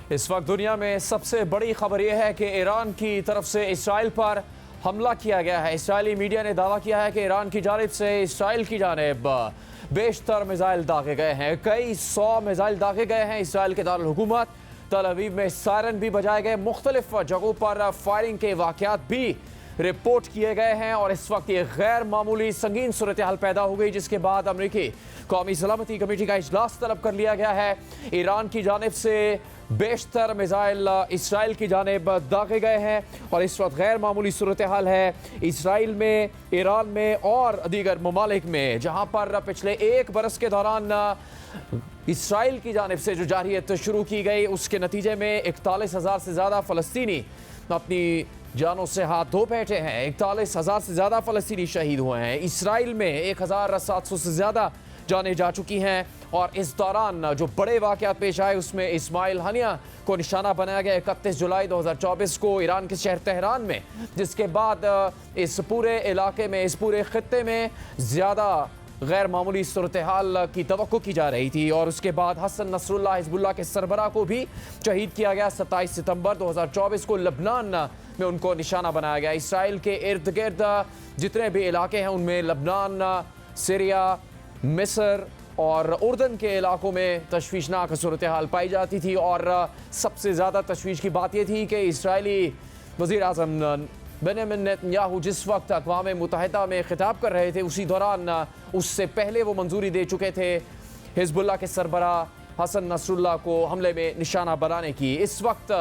اس وقت دنیا میں سب سے بڑی خبر یہ ہے کہ ایران کی طرف سے اسرائیل پر حملہ کیا گیا ہے۔ اسرائیلی میڈیا نے دعویٰ کیا ہے کہ ایران کی جانب سے اسرائیل کی جانب بیشتر میزائل داغے گئے ہیں، کئی 100 میزائل داغے گئے ہیں۔ اسرائیل کے دارالحکومت تل ابیب میں سائرن بھی بجائے گئے، مختلف جگہوں پر فائرنگ کے واقعات بھی رپورٹ کیے گئے ہیں اور اس وقت یہ غیر معمولی سنگین صورتحال پیدا ہو گئی، جس کے بعد امریکی قومی سلامتی کمیٹی کا اجلاس طلب کر لیا گیا ہے۔ ایران کی جانب سے بیشتر میزائل اسرائیل کی جانب داغے گئے ہیں اور اس وقت غیر معمولی صورتحال ہے اسرائیل میں، ایران میں اور دیگر ممالک میں، جہاں پر پچھلے ایک برس کے دوران اسرائیل کی جانب سے جو جارحیت شروع کی گئی، اس کے نتیجے میں 41,000 سے زیادہ فلسطینی اپنی جانوں سے ہاتھ دھو بیٹھے ہیں، 41,000 سے زیادہ فلسطینی شہید ہوئے ہیں۔ اسرائیل میں 1,700 سے زیادہ جانیں جا چکی ہیں اور اس دوران جو بڑے واقعات پیش آئے اس میں اسماعیل ہنیہ کو نشانہ بنایا گیا 31 جولائی 2024 کو ایران کے شہر تہران میں، جس کے بعد اس پورے علاقے میں، اس پورے خطے میں زیادہ غیر معمولی صورتحال کی توقع کی جا رہی تھی اور اس کے بعد حسن نصر اللہ حزب اللہ کے سربراہ کو بھی شہید کیا گیا 27 ستمبر 2024 کو لبنان میں ان کو نشانہ بنایا گیا۔ اسرائیل کے ارد گرد جتنے بھی علاقے ہیں ان میں لبنان، سیریا، مصر اور اردن کے علاقوں میں تشویشناک صورتحال پائی جاتی تھی اور سب سے زیادہ تشویش کی بات یہ تھی کہ اسرائیلی وزیر اعظم بنیامین نیتن یاہو جس وقت اقوام متحدہ میں خطاب کر رہے تھے، اسی دوران اس سے پہلے وہ منظوری دے چکے تھے حزب اللہ کے سربراہ حسن نصر اللہ کو حملے میں نشانہ بنانے کی۔ اس وقت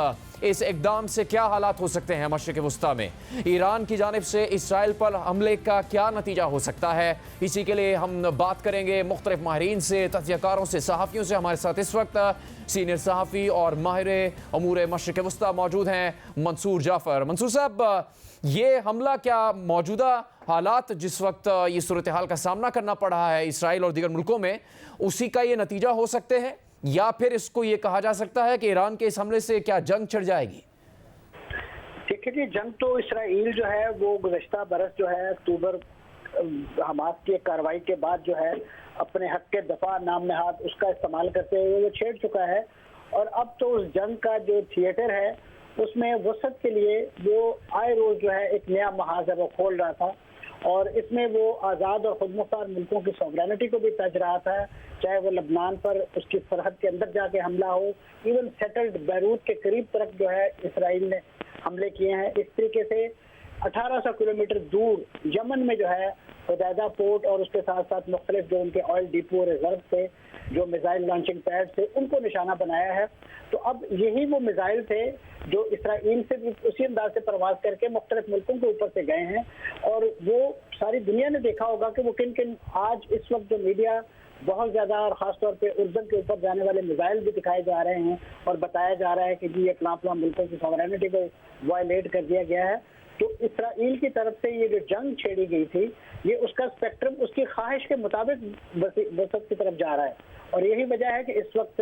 اس اقدام سے کیا حالات ہو سکتے ہیں مشرق وسطیٰ میں؟ ایران کی جانب سے اسرائیل پر حملے کا کیا نتیجہ ہو سکتا ہے؟ اسی کے لیے ہم بات کریں گے مختلف ماہرین سے، تجزیہ کاروں سے، صحافیوں سے۔ ہمارے ساتھ اس وقت سینئر صحافی اور ماہر امور مشرق وسطیٰ موجود ہیں منصور جعفر۔ منصور صاحب، یہ حملہ کیا موجودہ حالات جس وقت یہ صورتحال کا سامنا کرنا پڑ رہا ہے اسرائیل اور دیگر ملکوں میں، اسی کا یہ نتیجہ ہو سکتے ہیں یا پھر اس کو یہ کہا جا سکتا ہے کہ ایران کے اس حملے سے کیا جنگ چھڑ جائے گی؟ دیکھیے، جنگ تو اسرائیل جو ہے وہ گزشتہ برس جو ہے اکتوبر حماس کی کارروائی کے بعد جو ہے اپنے حق کے دفاع نام نہاد اس کا استعمال کرتے ہوئے وہ چھیڑ چکا ہے اور اب تو اس جنگ کا جو تھیٹر ہے اس میں وسعت کے لیے وہ آئے روز جو ہے ایک نیا محاذ ہے وہ کھول رہا تھا اور اس میں وہ آزاد اور خود مختار ملکوں کی سوورینٹی کو بھی تج رہا تھا، چاہے وہ لبنان پر اس کی سرحد کے اندر جا کے حملہ ہو، ایون سیٹلڈ بیروت کے قریب تک جو ہے اسرائیل نے حملے کیے ہیں۔ اس طریقے سے 1800 کلومیٹر دور یمن میں جو ہے حدیدہ پورٹ اور اس کے ساتھ ساتھ مختلف جو ان کے آئل ڈیپو ریزرو تھے، جو میزائل لانچنگ پیڈ تھے، ان کو نشانہ بنایا ہے۔ تو اب یہی وہ میزائل تھے جو اسرائیل سے بھی اسی انداز سے پرواز کر کے مختلف ملکوں کے اوپر سے گئے ہیں اور وہ ساری دنیا نے دیکھا ہوگا کہ وہ کن کن آج اس وقت جو میڈیا بہت زیادہ اور خاص طور پہ اردن کے اوپر جانے والے میزائل بھی دکھائے جا رہے ہیں اور بتایا جا رہا ہے کہ جی یہ فلاں ملکوں کی سوورینٹی کو وائلیٹ کر دیا گیا ہے۔ تو اسرائیل کی طرف سے یہ جو جنگ چھیڑی گئی تھی، یہ اس کا اسپیکٹرم اس کی خواہش کے مطابق وسعت کی طرف جا رہا ہے اور یہی وجہ ہے کہ اس وقت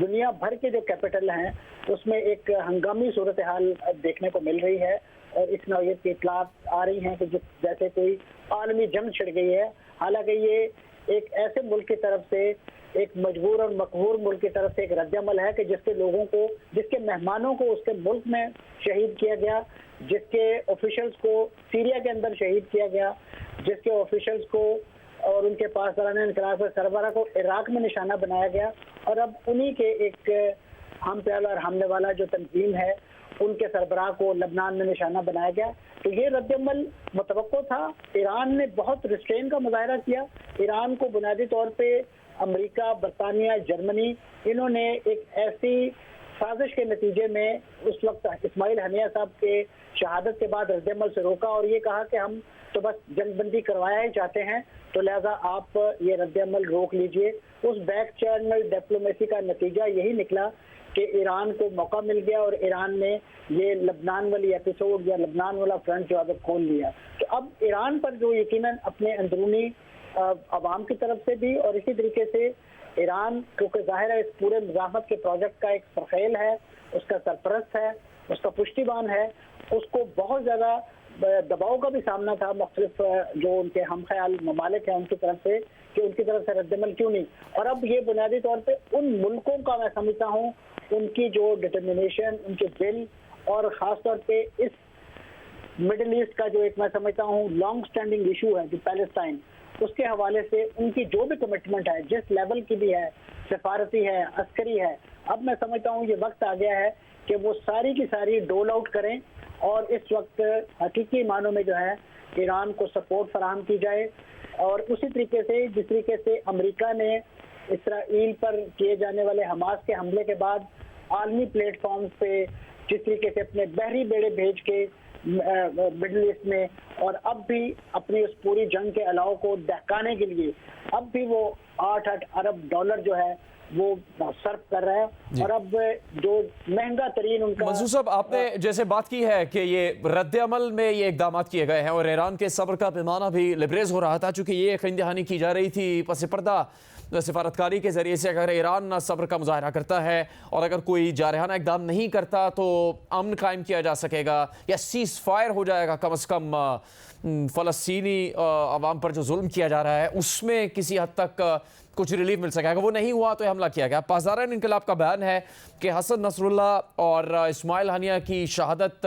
دنیا بھر کے جو کیپٹل ہیں اس میں ایک ہنگامی صورتحال دیکھنے کو مل رہی ہے اور اس نوعیت کی اطلاعات آ رہی ہیں کہ جیسے کوئی عالمی جنگ چھڑ گئی ہے، حالانکہ یہ ایک ایسے ملک کی طرف سے، ایک مجبور اور مقہور ملک کی طرف سے ایک رد عمل ہے کہ جس کے لوگوں کو، جس کے مہمانوں کو اس کے ملک میں شہید کیا گیا، جس کے آفیشلز کو سیریا کے اندر شہید کیا گیا، جس کے آفیشلز کو اور ان کے پاسداران انقلاب کے سربراہ کو عراق میں نشانہ بنایا گیا اور اب انہی کے ایک ہم پیال اور حملے والا جو تنظیم ہے ان کے سربراہ کو لبنان میں نشانہ بنایا گیا۔ تو یہ رد عمل متوقع تھا۔ ایران نے بہت ریسٹرین کا مظاہرہ کیا۔ ایران کو بنیادی طور پہ امریکہ، برطانیہ، جرمنی، انہوں نے ایک ایسی سازش کے نتیجے میں اس وقت اسماعیل ہنیہ صاحب کے شہادت کے بعد رد عمل سے روکا اور یہ کہا کہ ہم تو بس جنگ بندی کروایا ہی چاہتے ہیں، تو لہذا آپ یہ رد عمل روک لیجئے۔ اس بیک چینل ڈپلومیسی کا نتیجہ یہی نکلا کہ ایران کو موقع مل گیا اور ایران نے یہ لبنان والی ایپیسوڈ یا لبنان والا فرنٹ جو ہے کھول لیا۔ تو اب ایران پر جو یقیناً اپنے اندرونی عوام کی طرف سے بھی اور اسی طریقے سے ایران کیونکہ ظاہر ہے اس پورے مزاحمت کے پروجیکٹ کا ایک سرخیل ہے، اس کا سرپرست ہے، اس کا پشتیبان ہے، اس کو بہت زیادہ دباؤ کا بھی سامنا تھا مختلف جو ان کے ہم خیال ممالک ہیں ان کی طرف سے کہ ان کی طرف سے رد عمل کیوں نہیں. اور اب یہ بنیادی طور پہ ان ملکوں کا میں سمجھتا ہوں ان کی جو ڈٹرمنیشن، ان کے دل، اور خاص طور پہ اس مڈل ایسٹ کا جو ایک میں سمجھتا ہوں لانگ سٹینڈنگ ایشو ہے جو پیلسٹائن، اس کے حوالے سے ان کی جو بھی کمٹمنٹ ہے جس لیول کی بھی ہے، سفارتی ہے، عسکری ہے، اب میں سمجھتا ہوں یہ وقت آ گیا ہے کہ وہ ساری کی ساری ڈول آؤٹ کریں اور اس وقت حقیقی معنوں میں جو ہے ایران کو سپورٹ فراہم کی جائے. اور اسی طریقے سے جس طریقے سے امریکہ نے اسرائیل پر کیے جانے والے حماس کے حملے کے بعد عالمی پلیٹ فارمز پہ جس طریقے سے اپنے بحری بیڑے بھیج کے مڈل ایسٹ میں، اور اب بھی اپنی اس پوری جنگ کے علاؤ کو دہکانے کے لیے اب بھی وہ 8 ارب ڈالر جو ہے وہ صرف کر رہا ہے. اور اب جو مہنگا ترین ان کا منصور صاحب، آپ نے جیسے بات کی ہے کہ یہ رد عمل میں یہ اقدامات کیے گئے ہیں اور ایران کے صبر کا پیمانہ بھی لبریز ہو رہا تھا، چونکہ یہ خین دہانی کی جا رہی تھی پس پردہ سفارتکاری کے ذریعے سے. اگر ایران نہ صبر کا مظاہرہ کرتا ہے اور اگر کوئی جارحانہ اقدام نہیں کرتا تو امن قائم کیا جا سکے گا یا سیز فائر ہو جائے گا، کم از کم فلسطینی عوام پر جو ظلم کیا جا رہا ہے اس میں کسی حد تک کچھ ریلیف مل سکے گا. وہ نہیں ہوا تو حملہ کیا گیا. پاسداران انقلاب کا بیان ہے کہ حسن نصر اللہ اور اسماعیل ہنیہ کی شہادت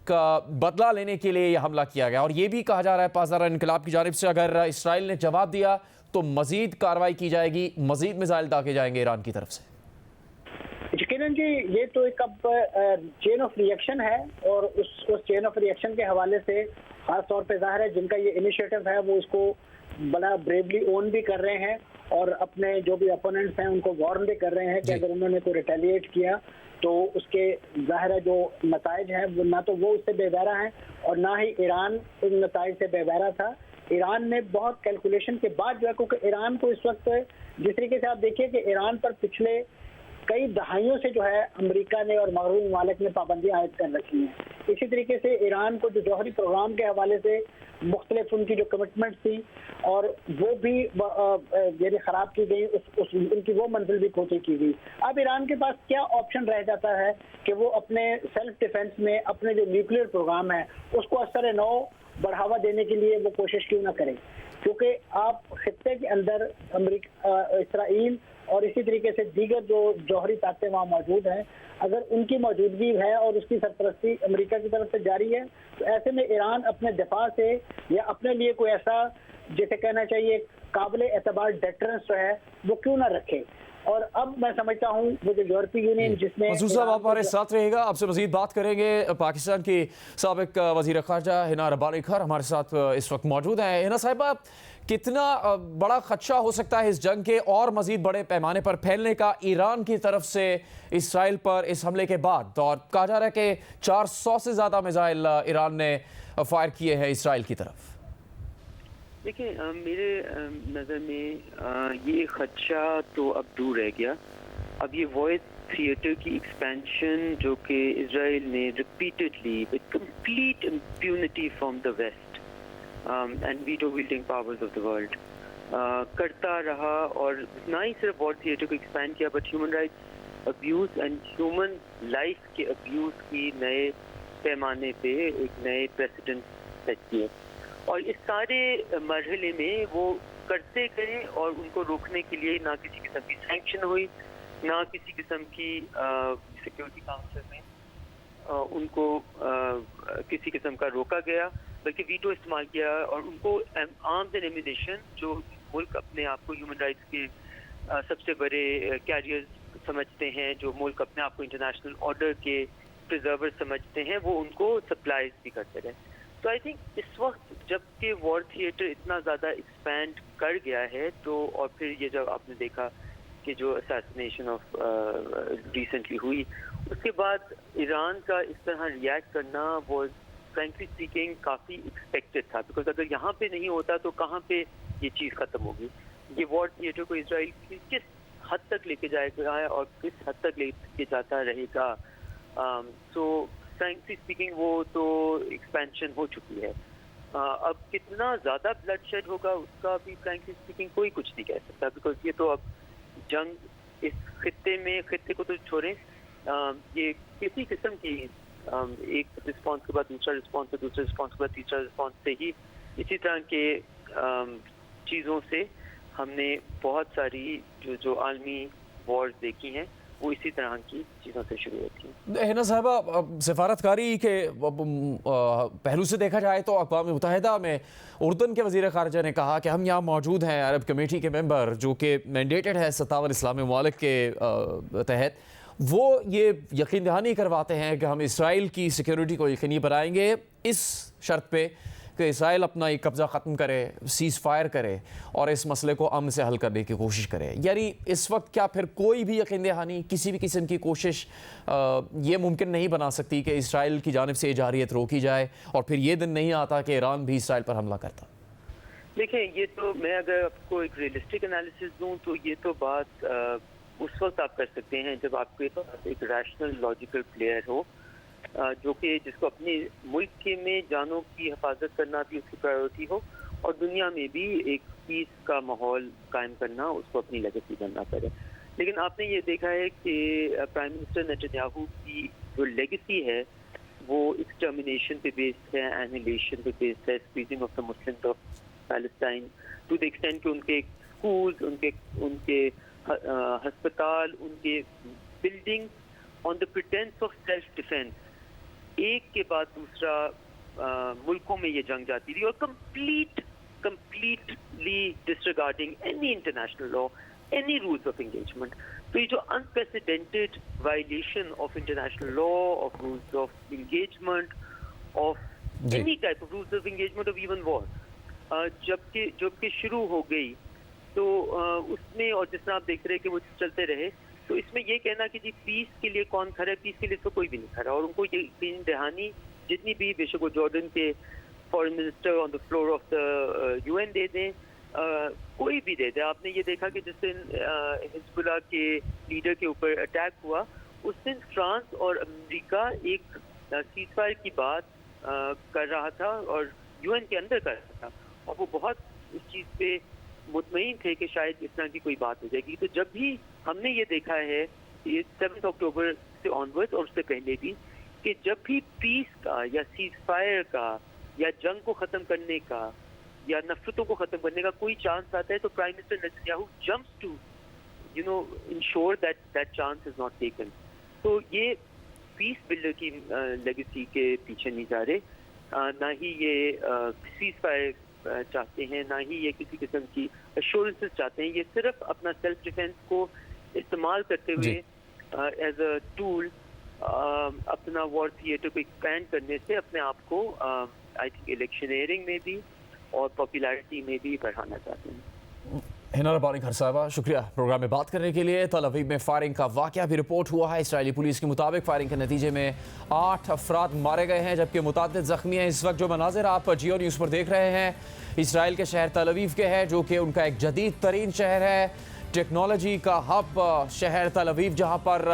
کا بدلہ لینے کے لیے یہ حملہ کیا گیا، اور یہ بھی کہا جا رہا ہے پاسداران انقلاب کی جانب سے اگر اسرائیل نے جواب دیا تو مزید کارروائی کی جائے گی، مزید میزائل داغے جائیں گے ایران کی طرف سے. یقیناً جی، یہ تو ایک اب چین آف ری ایکشن ہے، اور اس چین آف ری ایکشن کے حوالے سے خاص طور پہ ظاہر ہے جن کا یہ انیشیٹو ہے وہ اس کو بڑا بریولی اون بھی کر رہے ہیں اور اپنے جو بھی اپوننٹس ہیں ان کو وارن بھی کر رہے ہیں کہ اگر انہوں نے کوئی ریٹیلیٹ کیا تو اس کے ظاہر ہے جو نتائج ہیں وہ نہ تو وہ اس سے بے بہرا ہیں اور نہ ہی ایران ان نتائج سے بے بہرا تھا. ایران نے بہت کیلکولیشن کے بعد جو ہے، کیونکہ ایران کو اس وقت جس طریقے سے آپ دیکھیے کہ ایران پر پچھلے کئی دہائیوں سے جو ہے امریکہ نے اور مغربی ممالک نے پابندیاں عائد کر رکھی ہیں. اسی طریقے سے ایران کو جو جوہری پروگرام کے حوالے سے مختلف ان کی جو کمٹمنٹ تھی اور وہ بھی یعنی خراب کی گئی، ان کی وہ منزل بھی کھوٹی کی گئی. اب ایران کے پاس کیا آپشن رہ جاتا ہے کہ وہ اپنے سیلف ڈیفنس میں اپنے جو نیوکلیئر پروگرام ہے اس کو اثر نو بڑھاوا دینے کے لیے وہ کوشش کیوں نہ کریں، کیونکہ آپ خطے کے اندر اسرائیل اور اسی طریقے سے دیگر جو جوہری طاقتیں وہاں موجود ہیں، اگر ان کی موجودگی ہے اور اس کی سرپرستی امریکہ کی طرف سے جاری ہے تو ایسے میں ایران اپنے دفاع سے یا اپنے لیے کوئی ایسا جسے کہنا چاہیے قابل اعتبار ڈیٹرنس جو ہے وہ کیوں نہ رکھے. اور اب میں سمجھتا ہوں وہ جو یورپی یونین جس میں منصور صاحب آپ ہمارے ساتھ رہے گا، آپ سے مزید بات کریں گے. پاکستان کی سابق وزیر خارجہ ہنا ربانی کھر ہمارے ساتھ اس وقت موجود ہیں. ہنا صاحبہ، کتنا بڑا خدشہ ہو سکتا ہے اس جنگ کے اور مزید بڑے پیمانے پر پھیلنے کا ایران کی طرف سے اسرائیل پر اس حملے کے بعد؟ اور کہا جا رہا ہے کہ 400 سے زیادہ میزائل ایران نے فائر کیے ہیں اسرائیل کی طرف. دیکھیں، میرے نظر میں یہ خدشہ تو اب دور رہ گیا. اب یہ وائس تھیٹر کی ایکسپینشن جو کہ اسرائیل نے repeatedly with complete impunity from the West and veto wielding powers of the world کرتا رہا، اور نہ ہی صرف وار تھیٹر کو ایکسپینڈ کیا but human rights abuse and human life کے ابیوز کی نئے پیمانے پہ ایک نئے پریسیڈنٹ سیٹ کیے. اور اس سارے مرحلے میں وہ کرتے گئے اور ان کو روکنے کے لیے نہ کسی قسم کی سینکشن ہوئی، نہ کسی قسم کی سیکیورٹی کاؤنسل میں ان کو کسی قسم کا روکا گیا، بلکہ ویٹو استعمال کیا اور ان کو آرمز اینڈ ایمونیشن جو ملک اپنے آپ کو ہیومن رائٹس کے سب سے بڑے کیریئر سمجھتے ہیں، جو ملک اپنے آپ کو انٹرنیشنل آرڈر کے پریزرور سمجھتے ہیں، وہ ان کو سپلائز بھی کرتے رہے. تو آئی تھنک اس وقت جب کہ وار تھیٹر اتنا زیادہ ایکسپینڈ کر گیا ہے تو، اور پھر یہ جب آپ نے دیکھا کہ جو اسیسینیشن آف ریسنٹلی ہوئی، اس کے بعد ایران کا اس طرح ریئیکٹ کرنا was frankly speaking coffee expected تھا، بیکاز اگر یہاں پہ نہیں ہوتا تو کہاں پہ یہ چیز ختم ہوگی. یہ وار تھیٹر کو اسرائیل کس حد تک لے کے جائے گا اور کس حد تک لے کے جاتا رہے گا. سو فرینکلی اسپیکنگ وہ تو ایکسپینشن ہو چکی ہے. اب کتنا زیادہ بلڈ شیڈ ہوگا اس کا بھی فرینکلی اسپیکنگ کوئی کچھ نہیں کہہ سکتا، بیکاز یہ تو اب جنگ اس خطے کو تو چھوڑیں، یہ کسی قسم کی ایک رسپانس کے بعد دوسرا رسپانس، دوسرے رسپانس کے بعد تیسرا رسپانس سے ہی اسی طرح کے چیزوں سے ہم نے بہت ساری جو عالمی وارز دیکھی ہیں وہ اسی طرح کی چیزوں سے شروع ہوتی ہیں۔ ہنا صاحبہ، سفارتکاری کے پہلو سے دیکھا جائے تو اقوام متحدہ میں اردن کے وزیر خارجہ نے کہا کہ ہم یہاں موجود ہیں عرب کمیٹی کے ممبر جو کہ مینڈیٹڈ ہے 57 اسلامی ممالک کے تحت، وہ یہ یقین دہانی کرواتے ہیں کہ ہم اسرائیل کی سیکیورٹی کو یقینی بنائیں گے اس شرط پہ کہ اسرائیل اپنا یہ قبضہ ختم کرے، سیز فائر کرے اور اس مسئلے کو امن سے حل کرنے کی کوشش کرے۔ یعنی اس وقت کیا پھر کوئی بھی یقین دہانی، کسی بھی قسم کی کوشش یہ ممکن نہیں بنا سکتی کہ اسرائیل کی جانب سے یہ جارحیت روکی جائے اور پھر یہ دن نہیں آتا کہ ایران بھی اسرائیل پر حملہ کرتا؟ دیکھیں، یہ تو میں اگر آپ کو ایک ریئلسٹک انالیسس دوں تو یہ تو بات اس وقت آپ کر سکتے ہیں جب آپ کے پاس ایک ریشنل لاجیکل پلیئر ہو جو کہ جس کو اپنے ملک کے میں جانوں کی حفاظت کرنا بھی اس کی پرائیورٹی ہو اور دنیا میں بھی ایک پیس کا ماحول قائم کرنا اس کو اپنی لیگیسی بننا پڑے۔ لیکن آپ نے یہ دیکھا ہے کہ پرائم منسٹر نیتنیاہو کی جو لیگیسی ہے وہ ایکسٹرمینیشن پہ بیسڈ ہے، اینیلیشن پہ بیسڈ ہے، squeezing of the Muslims of Palestine, to the extent کہ ان کے اسکولز، ان کے ہسپتال، ان کے building on the pretence of self defence ایک کے بعد دوسرا ملکوں میں یہ جنگ جاتی رہی اور completely disregarding any international law, any rules of engagement. تو یہ جو unprecedented violation of international law, of rules of engagement, of any type of rules of engagement, of even war, جب کہ شروع ہو گئی تو اس میں، اور جس طرح آپ دیکھ رہے کہ وہ چلتے رہے، تو اس میں یہ کہنا کہ جی پیس کے لیے کون کھڑا ہے، پیس کے لیے تو کوئی بھی نہیں کھڑا، اور ان کو یہ یقین دہانی جتنی بھی بے شک وہ جارڈن کے foreign minister on the floor of the UN دے دیں، کوئی بھی دے دے۔ آپ نے یہ دیکھا کہ جس دن حزب اللہ کے لیڈر کے اوپر اٹیک ہوا اس دن فرانس اور امریکہ ایک سیز فائر کی بات کر رہا تھا اور UN کے اندر کر رہا تھا، اور وہ بہت اس چیز پہ مطمئن تھے کہ شاید اس طرح کی کوئی بات ہو جائے گی۔ تو جب بھی ہم نے یہ دیکھا ہے یہ 7 اکتوبر سے آنورڈ اور اس سے پہلے بھی کہ جب بھی پیس کا یا سیز فائر کا یا جنگ کو ختم کرنے کا یا نفرتوں کو ختم کرنے کا کوئی چانس آتا ہے تو prime minister Netanyahu jumps to ensure that chance is not taken. تو یہ پیس بلڈر کی لیگیسی کے پیچھے نہیں جا رہے، نہ ہی یہ سیز فائر چاہتے ہیں، نہ ہی یہ کسی قسم کی ایشورنسز چاہتے ہیں، یہ صرف اپنا سیلف ڈیفینس کو استعمال کرتے ہوئے ایز اے ٹول اپنا وار تھیٹر کو ایکسپینڈ کرنے سے اپنے آپ کو آئی تھنک الیکشنیئرنگ میں بھی اور پاپولیرٹی میں بھی بڑھانا چاہتے ہیں۔ ہنا ربانی گھر صاحبہ، شکریہ پروگرام میں بات کرنے کے لیے۔ تل ابیب میں فائرنگ کا واقعہ بھی رپورٹ ہوا ہے۔ اسرائیلی پولیس کے مطابق فائرنگ کے نتیجے میں 8 افراد مارے گئے ہیں جبکہ متعدد زخمی ہیں۔ اس وقت جو مناظر آپ جیو نیوز پر دیکھ رہے ہیں اسرائیل کے شہر تل ابیب کے ہے، جو کہ ان کا ایک جدید ترین شہر ہے، ٹیکنالوجی کا ہب شہر تل ابیب، جہاں پر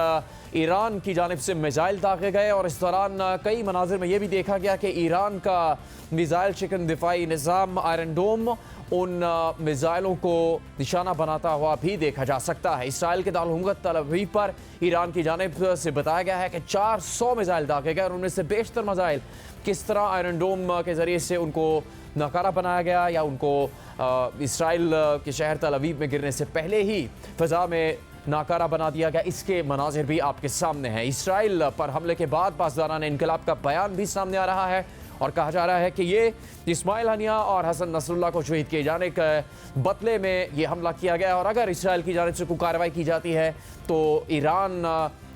ایران کی جانب سے میزائل داغے گئے، اور اس دوران کئی مناظر میں یہ بھی دیکھا گیا کہ ایران کا میزائل شکن دفاعی نظام آئرن ڈوم ان میزائلوں کو نشانہ بناتا ہوا بھی دیکھا جا سکتا ہے۔ اسرائیل کے دارالحکومت تل ابیب پر ایران کی جانب سے بتایا گیا ہے کہ 400 میزائل داغے گئے، اور ان میں سے بیشتر میزائل کس طرح آئرن ڈوم کے ذریعے سے ان کو ناکارہ بنایا گیا یا ان کو اسرائیل کے شہر تل ابیب میں گرنے سے پہلے ہی فضا میں ناکارہ بنا دیا گیا، اس کے مناظر بھی آپ کے سامنے ہیں۔ اسرائیل پر حملے کے بعد پاسداران انقلاب کا بیان بھی سامنے آ رہا ہے اور کہا جا رہا ہے کہ یہ اسماعیل ہنیہ اور حسن نصر اللہ کو شہید کیے جانے کے بدلے میں یہ حملہ کیا گیا، اور اگر اسرائیل کی جانب سے کوئی کارروائی کی جاتی ہے تو ایران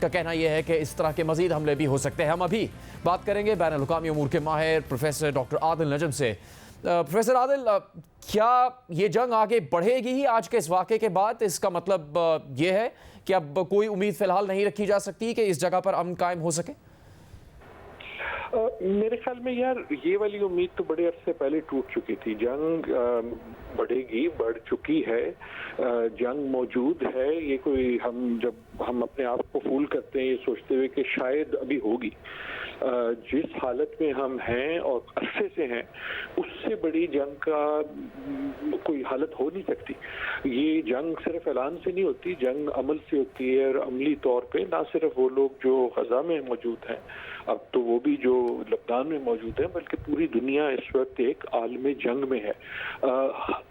کا کہنا یہ ہے کہ اس طرح کے مزید حملے بھی ہو سکتے ہیں۔ ہم ابھی بات کریں گے بین الاقوامی امور کے ماہر پروفیسر ڈاکٹر عادل نجم سے۔ پروفیسر عادل، کیا یہ جنگ آگے بڑھے گی ہی آج کے اس واقعے کے بعد؟ اس کا مطلب یہ ہے کہ اب کوئی امید فی الحال نہیں رکھی جا سکتی کہ اس جگہ پر امن قائم ہو سکے؟ میرے خیال میں یار یہ والی امید تو بڑے عرصے پہلے ٹوٹ چکی تھی۔ جنگ بڑھے گی، بڑھ چکی ہے، جنگ موجود ہے۔ یہ کوئی جب ہم اپنے آپ کو فول کرتے ہیں یہ سوچتے ہوئے کہ شاید ابھی ہوگی، جس حالت میں ہم ہیں اور عرصے سے ہیں اس سے بڑی جنگ کا کوئی حالت ہو نہیں سکتی۔ یہ جنگ صرف اعلان سے نہیں ہوتی، جنگ عمل سے ہوتی ہے، اور عملی طور پہ نہ صرف وہ لوگ جو غزہ میں موجود ہیں، اب تو وہ بھی جو لبنان میں موجود ہیں، بلکہ پوری دنیا اس وقت ایک عالم جنگ میں ہے۔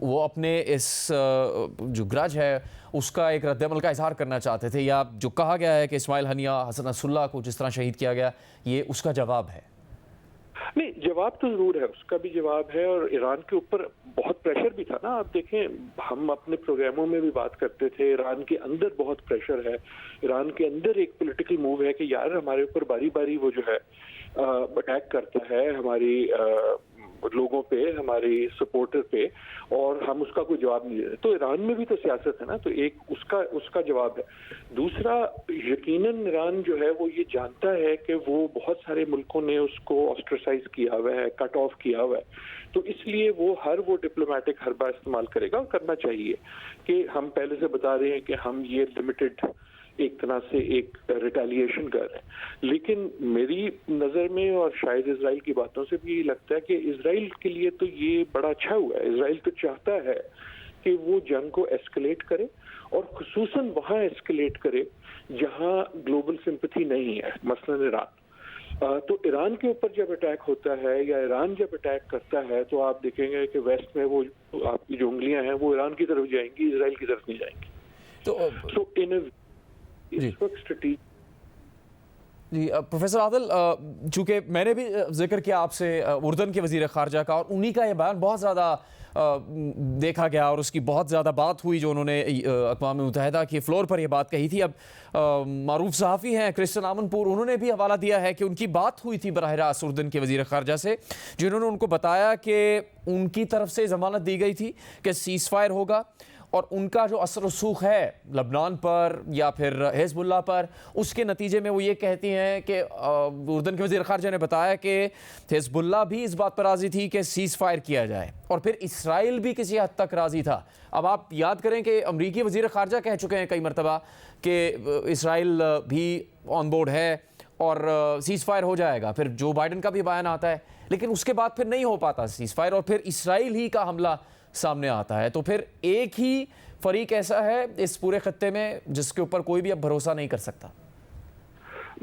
وہ اپنے اس جو گرج ہے اس کا ایک رد عمل کا اظہار کرنا چاہتے تھے، یا جو کہا گیا ہے کہ اسماعیل ہنیہ حسن نصر اللہ کو جس طرح شہید کیا گیا یہ اس کا جواب ہے؟ نہیں، جواب تو ضرور ہے، اس کا بھی جواب ہے، اور ایران کے اوپر بہت پریشر بھی تھا نا. آپ دیکھیں، ہم اپنے پروگراموں میں بھی بات کرتے تھے، ایران کے اندر بہت پریشر ہے، ایران کے اندر ایک پولیٹیکل موو ہے کہ یار ہمارے اوپر باری باری وہ جو ہے اٹیک کرتا ہے ہماری لوگوں پہ، ہماری سپورٹر پہ، اور ہم اس کا کوئی جواب نہیں دیتے. تو ایران میں بھی تو سیاست ہے نا، تو ایک اس کا جواب ہے. دوسرا، یقیناً ایران جو ہے وہ یہ جانتا ہے کہ وہ بہت سارے ملکوں نے اس کو آسٹرسائز کیا ہوا ہے، کٹ آف کیا ہوا ہے، تو اس لیے وہ ڈپلومیٹک حربہ استعمال کرے گا، اور کرنا چاہیے. کہ ہم پہلے سے بتا رہے ہیں کہ ہم یہ لمیٹڈ ایک طرح سے ایک ریٹیلیشن کر رہے ہیں. لیکن میری نظر میں، اور شاید اسرائیل کی باتوں سے بھی لگتا ہے کہ اسرائیل کے لیے تو یہ بڑا اچھا ہوا ہے. اسرائیل تو چاہتا ہے کہ وہ جنگ کو ایسکلیٹ کرے، اور خصوصاً وہاں ایسکلیٹ کرے جہاں گلوبل سمپتھی نہیں ہے، مثلاً ایران. تو ایران کے اوپر جب اٹیک ہوتا ہے یا ایران جب اٹیک کرتا ہے تو آپ دیکھیں گے کہ ویسٹ میں وہ آپ کی جو انگلیاں ہیں وہ ایران کی طرف جائیں گی، اسرائیل کی طرف نہیں جائیں گی. تو اس وقت جی پروفیسر عادل، چونکہ میں نے بھی ذکر کیا آپ سے اردن کے وزیر خارجہ کا، اور انہی کا یہ بیان بہت زیادہ دیکھا گیا اور اس کی بہت زیادہ بات ہوئی جو انہوں نے اقوام متحدہ کے فلور پر یہ بات کہی تھی. اب معروف صحافی ہیں کرسٹن آمنپور، انہوں نے بھی حوالہ دیا ہے کہ ان کی بات ہوئی تھی براہ راست اردن کے وزیر خارجہ سے، جنہوں نے ان کو بتایا کہ ان کی طرف سے ضمانت دی گئی تھی کہ سیز فائر ہوگا، اور ان کا جو اثر رسوخ ہے لبنان پر یا پھر حزب اللہ پر، اس کے نتیجے میں وہ یہ کہتی ہیں کہ اردن کے وزیر خارجہ نے بتایا کہ حزب اللہ بھی اس بات پر راضی تھی کہ سیز فائر کیا جائے، اور پھر اسرائیل بھی کسی حد تک راضی تھا. اب آپ یاد کریں کہ امریکی وزیر خارجہ کہہ چکے ہیں کئی مرتبہ کہ اسرائیل بھی آن بورڈ ہے اور سیز فائر ہو جائے گا. پھر جو بائیڈن کا بھی بیان آتا ہے، لیکن اس کے بعد پھر نہیں ہو پاتا سیز فائر، اور پھر اسرائیل ہی کا حملہ سامنے آتا ہے. تو پھر ایک ہی فریق ایسا ہے اس پورے خطے میں جس کے اوپر کوئی بھی اب بھروسہ نہیں کر سکتا.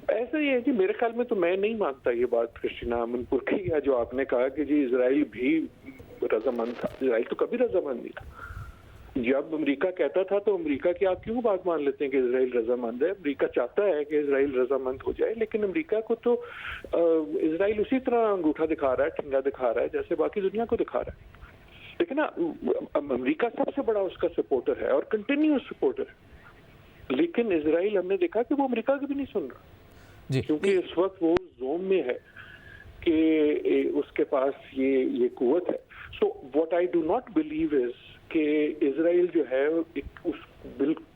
ایسا ہی ہے جی، میرے خیال میں تو میں نہیں مانتا یہ بات کرسٹن آمنپور کی، یا جو آپ نے کہا کہ جی اسرائیل بھی رضامند تھا. اسرائیل تو کبھی رضامند نہیں تھا. جب امریکہ کہتا تھا تو امریکہ کی آپ کیوں بات مان لیتے ہیں کہ اسرائیل رضامند ہے؟ امریکہ چاہتا ہے کہ اسرائیل رضامند ہو جائے، لیکن امریکہ کو تو اسرائیل اسی طرح انگوٹھا دکھا رہا ہے، ٹھنگا دکھا رہا ہے جیسے باقی دنیا کو دکھا رہا ہے. لیکن امریکہ سب سے بڑا اس کا سپورٹر ہے اور کنٹینیوس سپورٹر ہے، لیکن اسرائیل ہم نے دیکھا کہ وہ امریکہ کی بھی نہیں سن رہا، کیونکہ اس وقت وہ زون میں ہے کہ اس کے پاس یہ قوت ہے. So what I do not believe is کہ اسرائیل جو ہے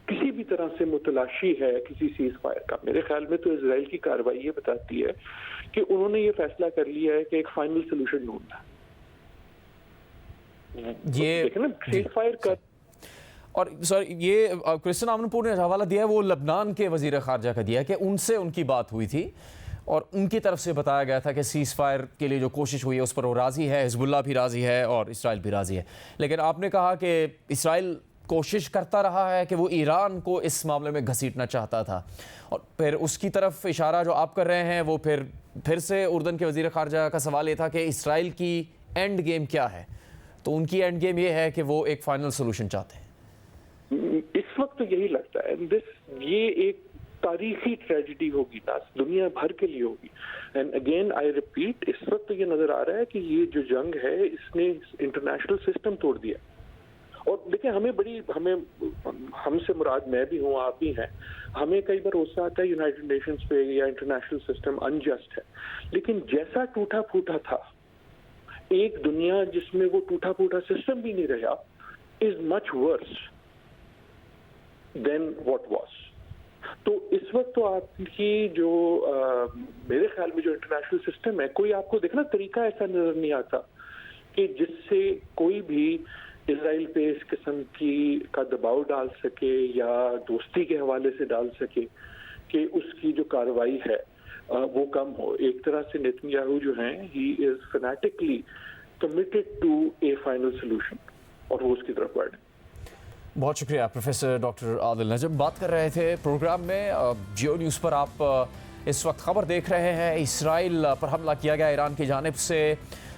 کسی بھی طرح سے متلاشی ہے کسی سیز فائر کا. میرے خیال میں تو اسرائیل کی کارروائی یہ بتاتی ہے کہ انہوں نے یہ فیصلہ کر لیا ہے کہ ایک فائنل سولوشن ڈھونڈنا ہے. اور سر یہ کرسٹن آمنپور نے حوالہ دیا ہے وہ لبنان کے وزیر خارجہ کا دیا ہے کہ ان سے ان کی بات ہوئی تھی اور ان کی طرف سے بتایا گیا تھا کہ سیز فائر کے لیے جو کوشش ہوئی ہے اس پر وہ راضی ہے، حزب اللہ بھی راضی ہے اور اسرائیل بھی راضی ہے. لیکن آپ نے کہا کہ اسرائیل کوشش کرتا رہا ہے کہ وہ ایران کو اس معاملے میں گھسیٹنا چاہتا تھا، اور پھر اس کی طرف اشارہ جو آپ کر رہے ہیں وہ پھر سے اردن کے وزیر خارجہ کا سوال یہ تھا کہ اسرائیل کی اینڈ گیم کیا ہے. تو ان کی اینڈ گیم یہ ہے کہ وہ ایک فائنل سولوشن چاہتے ہیں. اس وقت تو یہی لگتا ہے یہ ایک تاریخی ٹریجڈی ہوگی، دنیا بھر کے لیے ہوگی. اینڈ اگین آئی ریپیٹ، اس وقت تو یہ نظر آ رہا ہے کہ یہ جو جنگ ہے اس نے انٹرنیشنل سسٹم توڑ دیا. اور دیکھیں ہم سے مراد میں بھی ہوں، آپ بھی ہیں، ہمیں کئی بار غصہ آتا ہے یونائٹڈ نیشنز پہ یا انٹرنیشنل سسٹم انجسٹ ہے، لیکن جیسا ٹوٹا پھوٹا تھا، ایک دنیا جس میں وہ ٹوٹا پھوٹا سسٹم بھی نہیں رہا is much worse than what was. تو اس وقت تو آپ کی جو میرے خیال میں جو انٹرنیشنل سسٹم ہے، کوئی آپ کو دیکھنا طریقہ ایسا نظر نہیں آتا کہ جس سے کوئی بھی اسرائیل پہ اس قسم کا دباؤ ڈال سکے یا دوستی کے حوالے سے ڈال سکے کہ اس کی جو کارروائی ہے وہ کم ہو. ایک طرح سے نیتنیاہو جو ہیں he is fanatically committed to a final solution اور وہ اس کی طرف بڑھے. بہت شکریہ پروفیسر ڈاکٹر عادل نجم. بات کر رہے تھے پروگرام میں. جیو نیوز پر آپ اس وقت خبر دیکھ رہے ہیں. اسرائیل پر حملہ کیا گیا ایران کی جانب سے.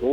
2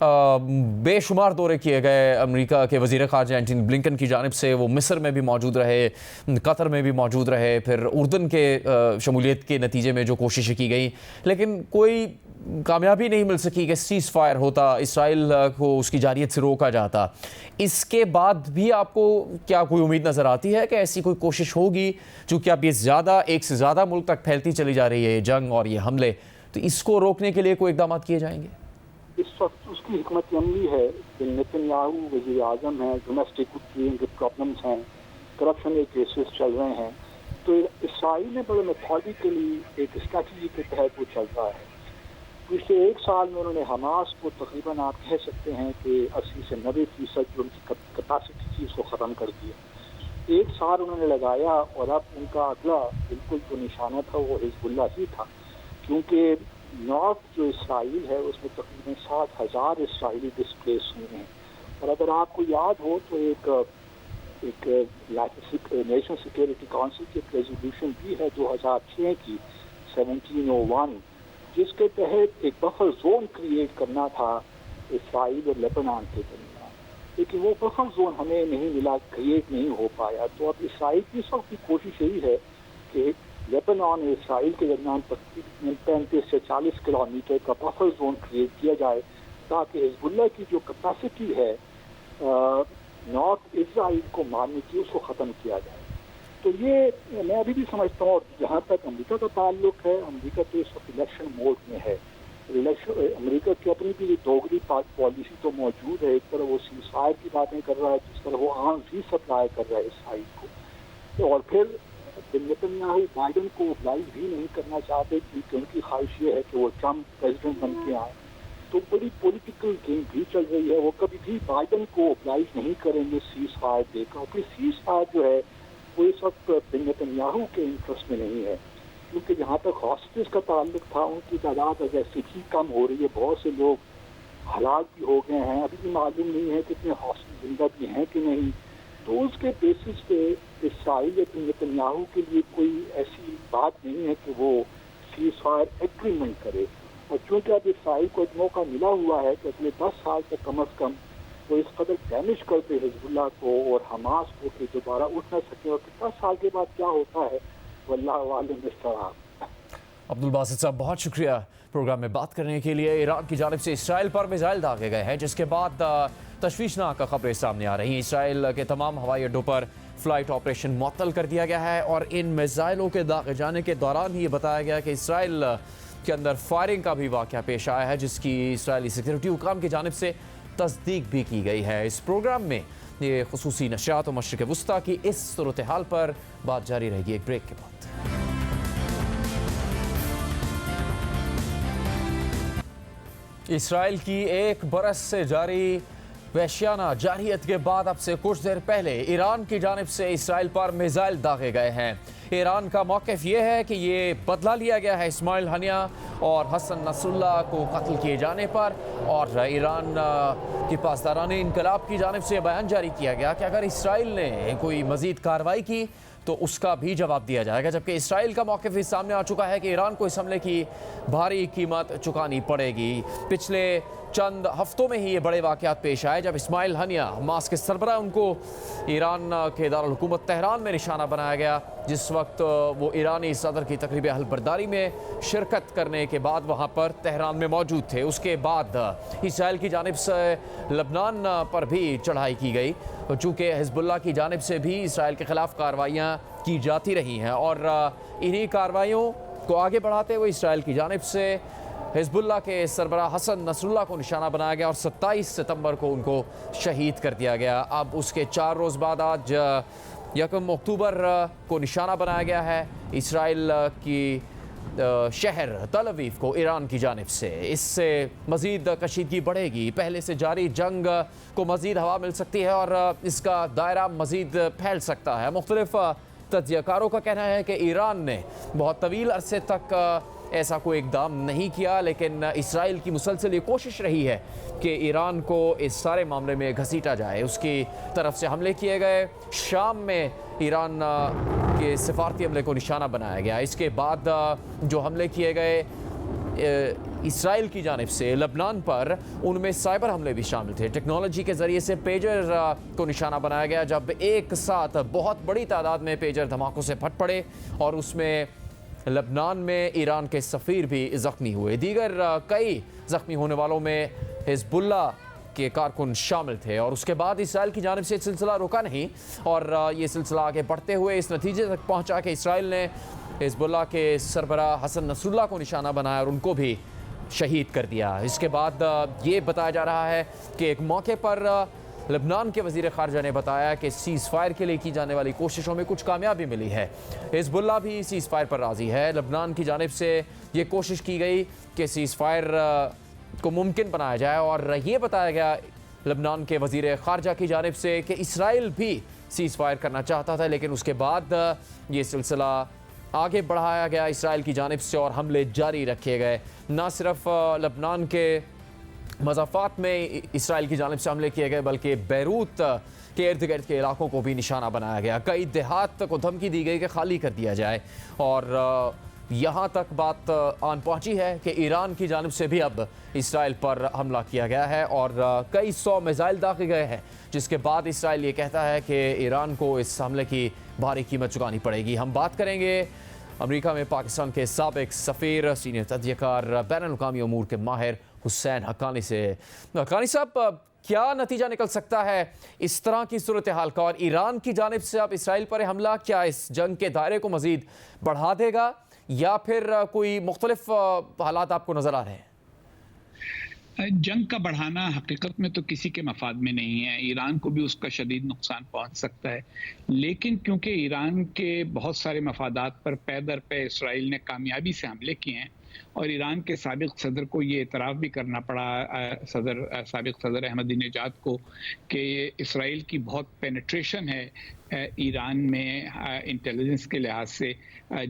بے شمار دورے کیے گئے امریکہ کے وزیر خارجہ اینٹنی بلنکن کی جانب سے. وہ مصر میں بھی موجود رہے, قطر میں بھی موجود رہے, پھر اردن کے شمولیت کے نتیجے میں جو کوششیں کی گئیں, لیکن کوئی کامیابی نہیں مل سکی کہ سیز فائر ہوتا, اسرائیل کو اس کی جارحیت سے روکا جاتا. اس کے بعد بھی آپ کو کیا کوئی امید نظر آتی ہے کہ ایسی کوئی کوشش ہوگی؟ چونکہ اب یہ ایک سے زیادہ ملک تک پھیلتی چلی جا رہی ہے جنگ اور یہ حملے, تو اس کو روکنے کے لیے کوئی اقدامات کیے جائیں گے؟ اس وقت اس کی حکمت عملی ہے کہ نیتن یاہو وزیر اعظم ہیں, ڈومیسٹک پرابلمس ہیں, کرپشن کے کیسز چل رہے ہیں, تو اسرائیل نے بڑے میتھڈیکلی ایک اسٹریٹجی کے تحت وہ چل رہا ہے. پچھلے ایک سال میں انہوں نے حماس کو تقریباً آپ کہہ سکتے ہیں کہ 80 سے 90% جو ان کی کیپیسٹی تھی اس کو ختم کر دیا. ایک سال انہوں نے لگایا اور اب ان کا اگلا بالکل جو نشانہ تھا وہ حزب اللہ ہی تھا, کیونکہ نارتھ جو اسرائیل ہے اس میں تقریباً 60,000 اسرائیلی ڈسپلیس ہوئے ہیں. اور اگر آپ کو یاد ہو تو ایک نیشنل سیکورٹی کونسل کی ایک ریزولوشن بھی ہے 2006 کی 1701, جس کے تحت ایک بفر زون کریٹ کرنا تھا اسرائیل اور لیبنان کے درمیان, لیکن وہ بفر زون ہمیں نہیں ملا, کریٹ نہیں ہو پایا. تو اب اسرائیل کی اس وقت کی کوشش یہی ہے کہ لیبنان اور اسرائیل کے درمیان 35 سے 40 کلومیٹر کا بفر زون کریٹ کیا جائے, تاکہ حزب اللہ کی جو کیپیسٹی ہے نارتھ اسرائیل کو مارنے کی اس کو ختم کیا جائے. تو یہ میں ابھی بھی سمجھتا ہوں, جہاں تک امریکہ کا تعلق ہے, امریکہ تو اس وقت الیکشن موڈ میں ہے. امریکہ کی اپنی بھی دوگلی پالیسی تو موجود ہے. ایک طرح وہ سیز فائر کی باتیں کر رہا ہے, جس طرح وہ عام ری سپلائی کر رہا ہے اسرائیل کو, اور پھر نیتن یاہو بائیڈن کو اوبلائز بھی نہیں کرنا چاہتے کیونکہ ان کی خواہش یہ ہے کہ وہ ٹرمپ پریزیڈنٹ بن کے آئیں. تو بڑی پولیٹیکل گیم بھی چل رہی ہے. وہ کبھی بھی بائیڈن کو اوبلائز نہیں کریں گے سیز فائر دے کر. اور پھر سیز فائر جو ہے وہ اس وقت نیتن یاہو کے انٹرسٹ میں نہیں ہے, کیونکہ جہاں تک ہاسٹیج کا تعلق تھا ان کی تعداد جیسے ہی کم ہو رہی ہے. بہت سے لوگ ہلاک بھی ہو گئے ہیں, ابھی بھی معلوم نہیں ہے کتنے ہاسٹیج زندہ بھی ہیں کہ نہیں. تو اس کے بیسس پہ اسرائیل نیتن یاہو کے لیے کوئی ایسی بات نہیں ہے کہ وہ سیز فائر ایگریمنٹ کرے. اور چونکہ اب اسرائیل کو ایک موقع ملا ہوا ہے کہ اگلے 10 سال تک کم از کم وہ اس قدر ڈیمیج کرتے حزب اللہ کو اور حماس کو کہ دوبارہ اٹھ نہ سکے, اور 10 سال کے بعد کیا ہوتا ہے واللہ عالم بالصواب. عبدالباسط صاحب بہت شکریہ پروگرام میں بات کرنے کے لیے. ایران کی جانب سے اسرائیل پر میزائل داغے گئے ہیں, جس کے بعد تشویشناک خبریں سامنے آ رہی ہیں. اسرائیل کے تمام ہوائی اڈوں پر فلائٹ آپریشن معطل کر دیا گیا ہے, اور ان میزائلوں کے داغے جانے کے دوران ہی یہ بتایا گیا کہ اسرائیل کے اندر فائرنگ کا بھی واقعہ پیش آیا ہے, جس کی اسرائیلی سیکورٹی حکام کی جانب سے تصدیق بھی کی گئی ہے. اس پروگرام میں یہ خصوصی نشریات و مشرق وسطیٰ کی اس صورتحال پر بات جاری رہے گی ایک بریک کے بعد. اسرائیل کی ایک برس سے جاری وحشیانہ جارحیت کے بعد اب سے کچھ دیر پہلے ایران کی جانب سے اسرائیل پر میزائل داغے گئے ہیں. ایران کا موقف یہ ہے کہ یہ بدلہ لیا گیا ہے اسماعیل ہنیہ اور حسن نصر اللہ کو قتل کیے جانے پر, اور ایران کی پاسداران انقلاب کی جانب سے بیان جاری کیا گیا کہ اگر اسرائیل نے کوئی مزید کارروائی کی تو اس کا بھی جواب دیا جائے گا. جبکہ اسرائیل کا موقف اس سامنے آ چکا ہے کہ ایران کو اس حملے کی بھاری قیمت چکانی پڑے گی. پچھلے چند ہفتوں میں ہی یہ بڑے واقعات پیش آئے جب اسماعیل ہنیہ حماس کے سربراہ ان کو ایران کے دارالحکومت تہران میں نشانہ بنایا گیا, جس وقت وہ ایرانی صدر کی تقریب اہل برداری میں شرکت کرنے کے بعد وہاں پر تہران میں موجود تھے. اس کے بعد اسرائیل کی جانب سے لبنان پر بھی چڑھائی کی گئی, چونکہ حزب اللہ کی جانب سے بھی اسرائیل کے خلاف کارروائیاں کی جاتی رہی ہیں, اور انہی کارروائیوں کو آگے بڑھاتے ہوئے اسرائیل کی جانب سے حزب اللہ کے سربراہ حسن نصر اللہ کو نشانہ بنایا گیا اور 27 ستمبر کو ان کو شہید کر دیا گیا. اب اس کے 4 روز بعد آج 1 اکتوبر کو نشانہ بنایا گیا ہے اسرائیل کی شہر تل ابیب کو ایران کی جانب سے. اس سے مزید کشیدگی بڑھے گی, پہلے سے جاری جنگ کو مزید ہوا مل سکتی ہے اور اس کا دائرہ مزید پھیل سکتا ہے. مختلف تجزیہ کاروں کا کہنا ہے کہ ایران نے بہت طویل عرصے تک ایسا کوئی اقدام نہیں کیا, لیکن اسرائیل کی مسلسل یہ کوشش رہی ہے کہ ایران کو اس سارے معاملے میں گھسیٹا جائے. اس کی طرف سے حملے کیے گئے, شام میں ایران کے سفارتی عملے کو نشانہ بنایا گیا. اس کے بعد جو حملے کیے گئے اسرائیل کی جانب سے لبنان پر ان میں سائبر حملے بھی شامل تھے. ٹیکنالوجی کے ذریعے سے پیجر کو نشانہ بنایا گیا جب ایک ساتھ بہت بڑی تعداد میں پیجر دھماکوں سے پھٹ پڑے اور اس میں لبنان میں ایران کے سفیر بھی زخمی ہوئے. دیگر کئی زخمی ہونے والوں میں حزب اللہ کے کارکن شامل تھے اور اس کے بعد اسرائیل کی جانب سے سلسلہ رکا نہیں اور یہ سلسلہ آگے بڑھتے ہوئے اس نتیجے تک پہنچا کہ اسرائیل نے حزب اللہ کے سربراہ حسن نصر اللہ کو نشانہ بنایا اور ان کو بھی شہید کر دیا. اس کے بعد یہ بتایا جا رہا ہے کہ ایک موقع پر لبنان کے وزیر خارجہ نے بتایا کہ سیز فائر کے لیے کی جانے والی کوششوں میں کچھ کامیابی ملی ہے. حزب اللہ بھی سیز فائر پر راضی ہے. لبنان کی جانب سے یہ کوشش کی گئی کہ سیز فائر کو ممکن بنایا جائے اور یہ بتایا گیا لبنان کے وزیر خارجہ کی جانب سے کہ اسرائیل بھی سیز فائر کرنا چاہتا تھا لیکن اس کے بعد یہ سلسلہ آگے بڑھایا گیا اسرائیل کی جانب سے اور حملے جاری رکھے گئے. نہ صرف لبنان کے مضافات میں اسرائیل کی جانب سے حملے کیے گئے بلکہ بیروت کے ارد گرد کے علاقوں کو بھی نشانہ بنایا گیا. کئی دیہات کو دھمکی دی گئی کہ خالی کر دیا جائے اور یہاں تک بات آن پہنچی ہے کہ ایران کی جانب سے بھی اب اسرائیل پر حملہ کیا گیا ہے اور کئی 100 میزائل داغے گئے ہیں جس کے بعد اسرائیل یہ کہتا ہے کہ ایران کو اس حملے کی بھاری قیمت چکانی پڑے گی. ہم بات کریں گے امریکہ میں پاکستان کے سابق سفیر سینئر تجزیہ کار بین الاقوامی امور کے ماہر حسین حقانی سے. حقانی صاحب، کیا نتیجہ نکل سکتا ہے اس طرح کی صورتحال کا اور ایران کی جانب سے اب اسرائیل پر حملہ کیا اس جنگ کے دائرے کو مزید بڑھا دے گا یا پھر کوئی مختلف حالات آپ کو نظر آ رہے ہیں؟ جنگ کا بڑھانا حقیقت میں تو کسی کے مفاد میں نہیں ہے. ایران کو بھی اس کا شدید نقصان پہنچ سکتا ہے لیکن کیونکہ ایران کے بہت سارے مفادات پر پے در پے اسرائیل نے کامیابی سے حملے کیے ہیں اور ایران کے سابق صدر کو یہ اعتراف بھی کرنا پڑا سابق صدر احمدی نژاد کو کہ اسرائیل کی بہت پینیٹریشن ہے ایران میں انٹیلیجنس کے لحاظ سے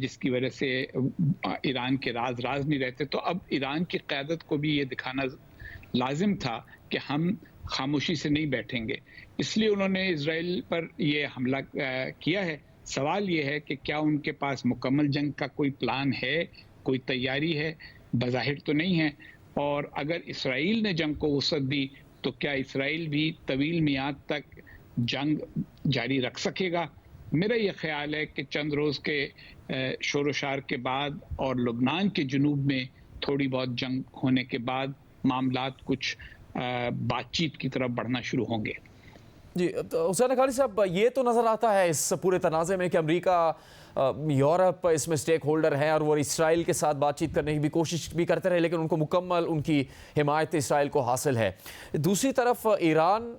جس کی وجہ سے ایران کے راز نہیں رہتے. تو اب ایران کی قیادت کو بھی یہ دکھانا لازم تھا کہ ہم خاموشی سے نہیں بیٹھیں گے، اس لیے انہوں نے اسرائیل پر یہ حملہ کیا ہے. سوال یہ ہے کہ کیا ان کے پاس مکمل جنگ کا کوئی پلان ہے، کوئی تیاری ہے؟ بظاہر تو نہیں ہے. اور اگر اسرائیل نے جنگ کو وسعت دی تو کیا اسرائیل بھی طویل میعاد تک جنگ جاری رکھ سکے گا؟ میرا یہ خیال ہے کہ چند روز کے شور و شار کے بعد اور لبنان کے جنوب میں تھوڑی بہت جنگ ہونے کے بعد معاملات کچھ بات چیت کی طرف بڑھنا شروع ہوں گے. جی حسین حقانی صاحب، یہ تو نظر آتا ہے اس پورے تنازع میں کہ امریکہ، یورپ اس میں سٹیک ہولڈر ہیں اور وہ اسرائیل کے ساتھ بات چیت کرنے کی بھی کوشش بھی کرتے رہے لیکن ان کو مکمل ان کی حمایت اسرائیل کو حاصل ہے. دوسری طرف ایران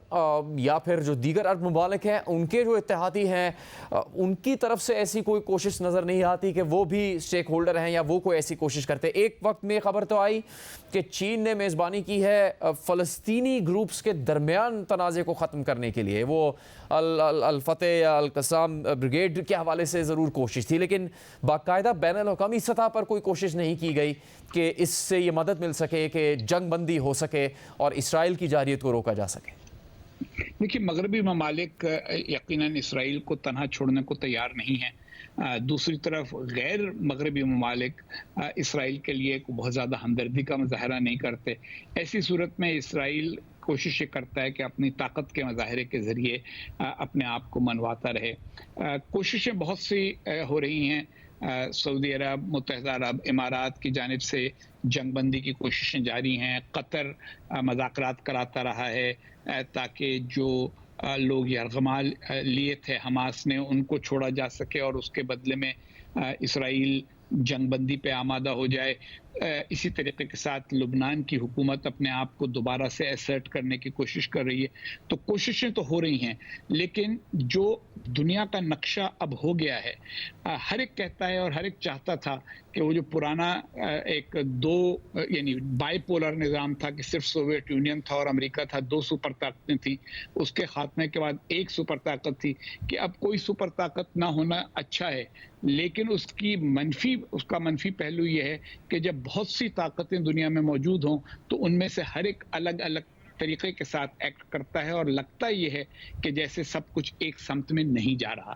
یا پھر جو دیگر عرب ممالک ہیں ان کے جو اتحادی ہیں ان کی طرف سے ایسی کوئی کوشش نظر نہیں آتی کہ وہ بھی سٹیک ہولڈر ہیں یا وہ کوئی ایسی کوشش کرتے. ایک وقت میں خبر تو آئی کہ چین نے میزبانی کی ہے فلسطینی گروپس کے درمیان تنازع کو ختم کرنے کے لیے. وہ الفتح یا القسام بریگیڈ کے حوالے سے ضرور کوشش تھی لیکن باقاعدہ بین الاقوامی سطح پر کوئی کوشش نہیں کی گئی کہ اس سے یہ مدد مل سکے کہ جنگ بندی ہو سکے اور اسرائیل کی جارحیت کو روکا جا سکے. دیکھیے، مغربی ممالک یقیناً اسرائیل کو تنہا چھوڑنے کو تیار نہیں ہیں. دوسری طرف غیر مغربی ممالک اسرائیل کے لیے بہت زیادہ ہمدردی کا مظاہرہ نہیں کرتے. ایسی صورت میں اسرائیل کوشش یہ کرتا ہے کہ اپنی طاقت کے مظاہرے کے ذریعے اپنے آپ کو منواتا رہے. کوششیں بہت سی ہو رہی ہیں. سعودی عرب، متحدہ عرب امارات کی جانب سے جنگ بندی کی کوششیں جاری ہیں. قطر مذاکرات کراتا رہا ہے تاکہ جو لوگ یرغمال لیے تھے حماس نے ان کو چھوڑا جا سکے اور اس کے بدلے میں اسرائیل جنگ بندی پہ آمادہ ہو جائے. اسی طریقے کے ساتھ لبنان کی حکومت اپنے آپ کو دوبارہ سے ایسرٹ کرنے کی کوشش کر رہی ہے. تو کوششیں تو ہو رہی ہیں لیکن جو دنیا کا نقشہ اب ہو گیا ہے، ہر ایک کہتا ہے اور ہر ایک چاہتا تھا کہ وہ جو پرانا ایک یعنی بائی پولر نظام تھا کہ صرف سوویت یونین تھا اور امریکہ تھا، 2 سپر طاقتیں تھیں، اس کے خاتمے کے بعد ایک سپر طاقت تھی، کہ اب کوئی سپر طاقت نہ ہونا اچھا ہے. لیکن اس کا منفی پہلو یہ ہے کہ جب بہت سی طاقتیں دنیا میں موجود ہوں تو ان میں سے ہر ایک الگ الگ طریقے کے ساتھ ایکٹ کرتا ہے اور لگتا یہ ہے کہ جیسے سب کچھ ایک سمت میں نہیں جا رہا.